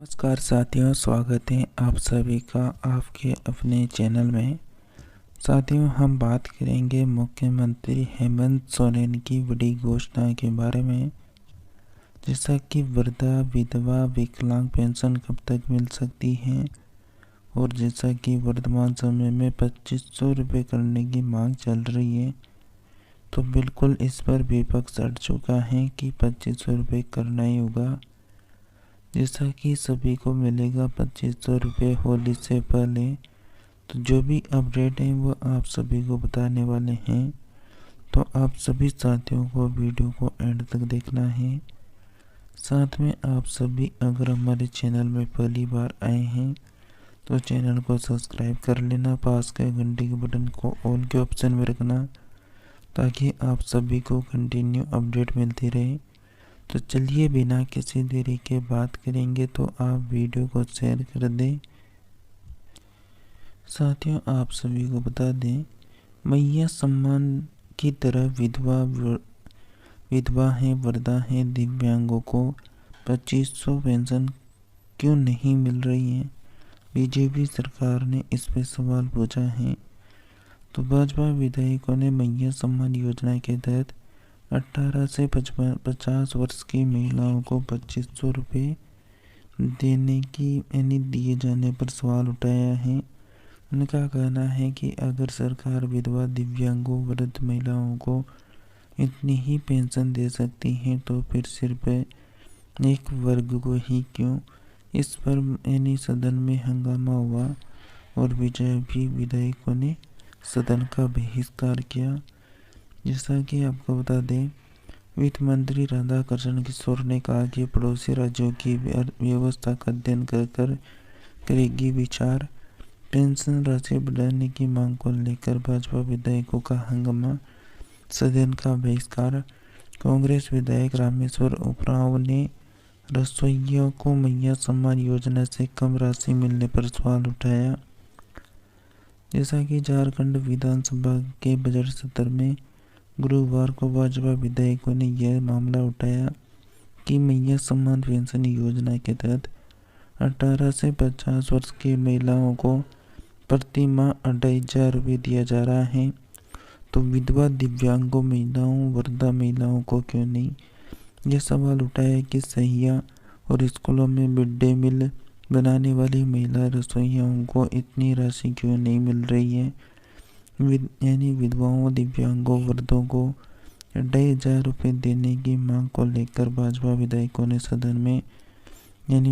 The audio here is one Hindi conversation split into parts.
नमस्कार साथियों, स्वागत है आप सभी का आपके अपने चैनल में। साथियों, हम बात करेंगे मुख्यमंत्री हेमंत सोरेन की बड़ी घोषणा के बारे में, जैसा कि वृद्धा, विधवा, विकलांग पेंशन कब तक मिल सकती है और जैसा कि वर्तमान समय में 2500 रुपये करने की मांग चल रही है, तो बिल्कुल इस पर विपक्ष अड़ चुका है कि 2500 रुपये करना ही होगा। जैसा कि सभी को मिलेगा 2500 रुपये होली से पहले, तो जो भी अपडेट है वो आप सभी को बताने वाले हैं। तो आप सभी साथियों को वीडियो को एंड तक देखना है। साथ में आप सभी अगर हमारे चैनल में पहली बार आए हैं तो चैनल को सब्सक्राइब कर लेना, पास के घंटी के बटन को ऑल के ऑप्शन में रखना ताकि आप सभी को कंटिन्यू अपडेट मिलती रहे। तो चलिए बिना किसी देरी के बात करेंगे, तो आप वीडियो को शेयर कर दें। साथियों, आप सभी को बता दें, मैया सम्मान की तरह विधवा हैं, वृद्धा हैं, दिव्यांगों को 2500 पेंशन क्यों नहीं मिल रही है। बीजेपी सरकार ने इस पर सवाल पूछा है। तो भाजपा विधायकों ने मैया सम्मान योजना के तहत 18 से 50 वर्ष की महिलाओं को 2500 रुपये दिए जाने पर सवाल उठाया है। उनका कहना है कि अगर सरकार विधवा, दिव्यांगों, वृद्ध महिलाओं को इतनी ही पेंशन दे सकती है तो फिर सिर्फ एक वर्ग को ही क्यों। इस पर सदन में हंगामा हुआ और बीजेपी विधायकों ने सदन का बहिष्कार किया। जैसा कि आपको बता दें, वित्त मंत्री राधाकृष्ण किशोर ने कहा कि पड़ोसी राज्यों की व्यवस्था का अध्ययन कर करेगी विचार। पेंशन राशि बढ़ाने की मांग को लेकर भाजपा विधायकों का हंगामा, सदन का बहिष्कार। कांग्रेस विधायक रामेश्वर उप्राव ने रसोइयों को मैया सम्मान योजना से कम राशि मिलने पर सवाल उठाया। जैसा कि झारखंड विधानसभा के बजट सत्र में गुरुवार को भाजपा विधायकों ने यह मामला उठाया कि मैया सम्मान पेंशन योजना के तहत 18 से 50 वर्ष की महिलाओं को प्रति माह 2500 रुपये दिया जा रहा है, तो विधवा, दिव्यांगों महिलाओं, वृद्धा महिलाओं को क्यों नहीं। यह सवाल उठाया कि सहिया और स्कूलों में मिड डे मील बनाने वाली महिला रसोइयों को इतनी राशि क्यों नहीं मिल रही है। विधवाओं, दिव्यांगों, वृद्धों को 2500 रुपये देने की मांग को लेकर भाजपा विधायकों ने सदन में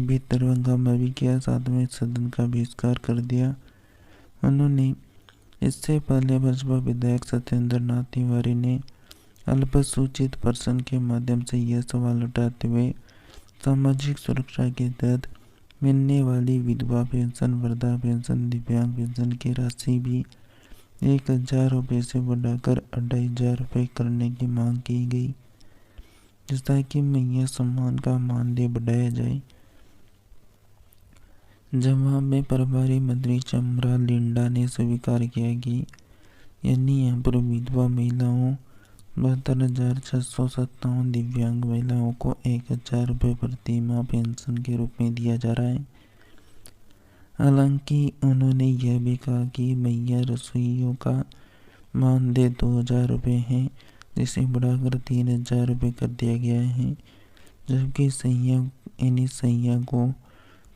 बेहतर हंगामा भी किया, साथ में सदन का बहिष्कार कर दिया। उन्होंने इससे पहले भाजपा विधायक सत्येंद्र नाथ तिवारी ने अल्पसूचित पर्सन के माध्यम से यह सवाल उठाते हुए सामाजिक सुरक्षा के तहत मिलने वाली विधवा पेंशन, वृद्धा पेंशन, दिव्यांग पेंशन की राशि भी 1000 रुपये से बढ़ाकर 2500 रुपये करने की मांग की गई, जिससे कि मैया सम्मान का मानदेय बढ़ाया जाए। जवाब में प्रभारी मंत्री चमरा लिंडा ने स्वीकार किया कि यहाँ पर विधवा महिलाओं 72,657, दिव्यांग महिलाओं को 1000 रुपये प्रति माह पेंशन के रूप में दिया जा रहा है। हालांकि उन्होंने यह भी कहा कि मैया रसोइयों का मानदेय 2000 रुपये है, जिसे बढ़ाकर 3000 रुपये कर दिया गया है, जबकि सैया को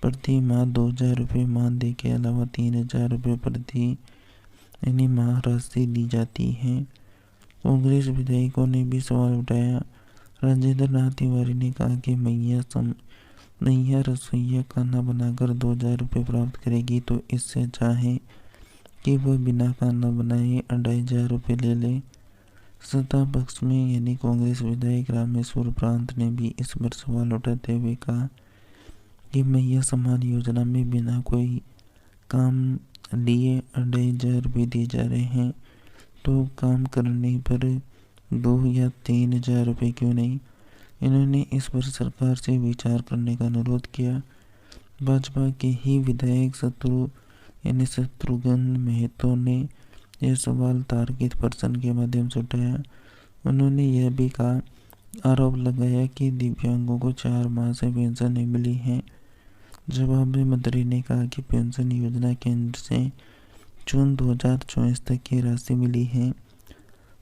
प्रति माह 2000 रुपये मानदेय के अलावा 3000 रुपये प्रति माह राशि दी जाती है। कांग्रेस विधायकों ने भी सवाल उठाया। राजेंद्र नाथ तिवारी ने कहा कि मैया रसोइया खाना बनाकर 2000 रुपये प्राप्त करेगी, तो इससे चाहे कि वह बिना खाना बनाए 2500 रुपये ले ले। सत्ता पक्ष में कांग्रेस विधायक रामेश्वर प्रांत ने भी इस पर सवाल उठाते हुए कहा कि मैया सम्मान योजना में बिना कोई काम लिए 2500 रुपये दिए जा रहे हैं, तो काम करने पर 2 या 3000 रुपये क्यों नहीं। इन्होंने इस पर सरकार से विचार करने का अनुरोध किया। भाजपा के ही विधायक शत्रुघ्न महतो ने यह सवाल टारगेट पर्सन के माध्यम से उठाया। उन्होंने यह भी आरोप लगाया कि दिव्यांगों को 4 माह से पेंशन नहीं मिली है, जवाब में मंत्री ने कहा कि पेंशन योजना केंद्र से जून 2024 तक की राशि मिली है।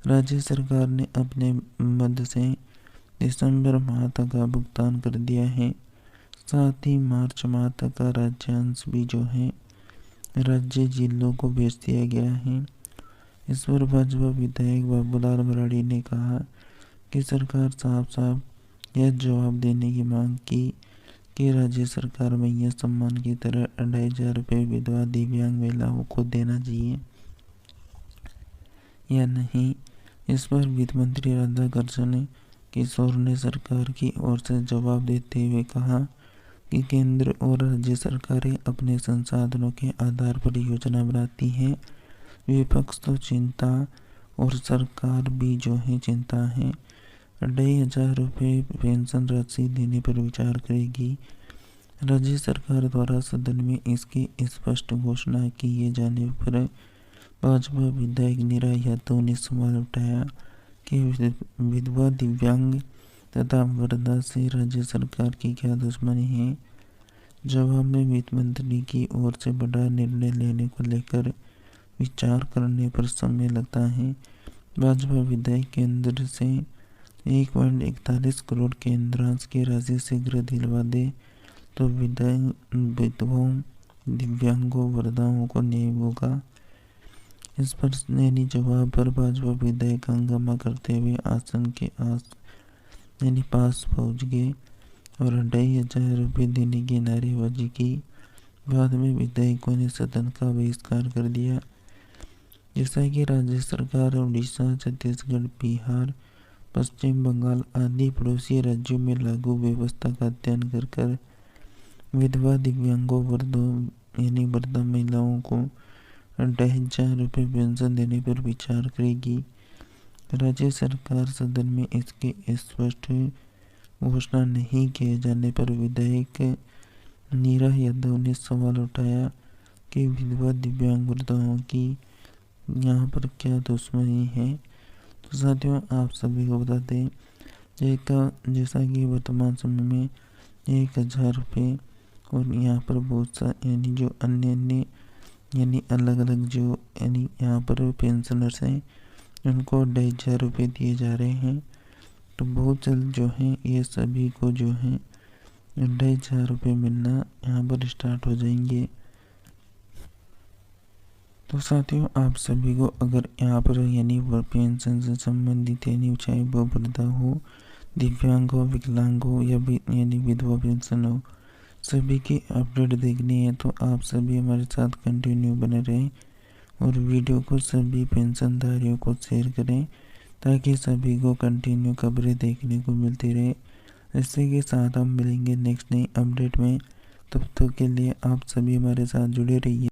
राज्य सरकार ने अपने मद से दिसंबर माह तक का भुगतान कर दिया है। साथ ही मार्च माह तक का राज्यांश भी जो है राज्य जिलों को भेज दिया गया है। इस पर भाजपा विधायक बाबूलाल मराड़ी ने कहा कि सरकार साफ साफ यह जवाब देने की मांग की कि राज्य सरकार मैया सम्मान की तरह 2500 रुपये विधवा दिव्यांग महिलाओं को देना चाहिए या नहीं। इस पर वित्त मंत्री राधाकृष्ण किशोर ने सरकार की ओर से जवाब देते हुए कहा कि केंद्र और राज्य सरकारें अपने संसाधनों के आधार पर योजना बनाती हैं। विपक्ष तो चिंता और सरकार भी जो है चिंता है। 2500 रुपये पेंशन राशि देने पर विचार करेगी। राज्य सरकार द्वारा सदन में इसकी स्पष्ट घोषणा किए जाने पर भाजपा विधायक नीरा यादव ने सवाल उठाया कि विधवा दिव्यांग तथा वृद्धा से राज्य सरकार की क्या दुश्मनी है। जवाब में वित्त मंत्री की ओर से बड़ा निर्णय लेने को लेकर विचार करने पर समय लगता है। भाजपा विधायक केंद्र से 1.41 करोड़ केंद्रांश की राशि शीघ्र दिलवा दे तो विधवाओं दिव्यांगों वृद्धाओं को न्याय होगा। इस पर जवाब पर भाजपा विधायक हंगामा करते हुए आसन के पास पहुंच गए और 2500 रुपये देने की नारेबाजी की। बाद में विधायकों ने सदन का बहिष्कार कर दिया। जैसा कि राज्य सरकार उड़ीसा, छत्तीसगढ़, बिहार, पश्चिम बंगाल आदि पड़ोसी राज्यों में लागू व्यवस्था का अध्ययन कर विधवा दिव्यांगों वृद्धा महिलाओं को 2500 रुपये पेंशन देने पर विचार करेगी। राज्य सरकार सदन में इसकी स्पष्ट घोषणा नहीं किए जाने पर विधायक नीरा यादव ने सवाल उठाया कि विधवा दिव्यांग वृद्धाओं की यहाँ पर क्या दुश्मनी है। तो साथियों, आप सभी को बता दें जैसा कि वर्तमान समय में 1000 रुपये और यहाँ पर बहुत सा जो अन्य अलग अलग जो यहाँ पर पेंशनर्स हैं उनको 2500 रुपये दिए जा रहे हैं। तो बहुत जल्द जो है ये सभी को जो है 2500 रुपये मिलना यहाँ पर स्टार्ट हो जाएंगे। तो साथियों, आप सभी को अगर यहाँ पर पेंशन से संबंधित चाहे वो वृद्धा हो, दिव्यांग हो, विकलांग हो या विधवा पेंशन हो, सभी की अपडेट देखनी है तो आप सभी हमारे साथ कंटिन्यू बने रहें और वीडियो को सभी पेंशनधारियों को शेयर करें ताकि सभी को कंटिन्यू खबरें देखने को मिलती रहे। इसी के साथ हम मिलेंगे नेक्स्ट नई अपडेट में। तब तक के लिए आप सभी हमारे साथ जुड़े रहिए।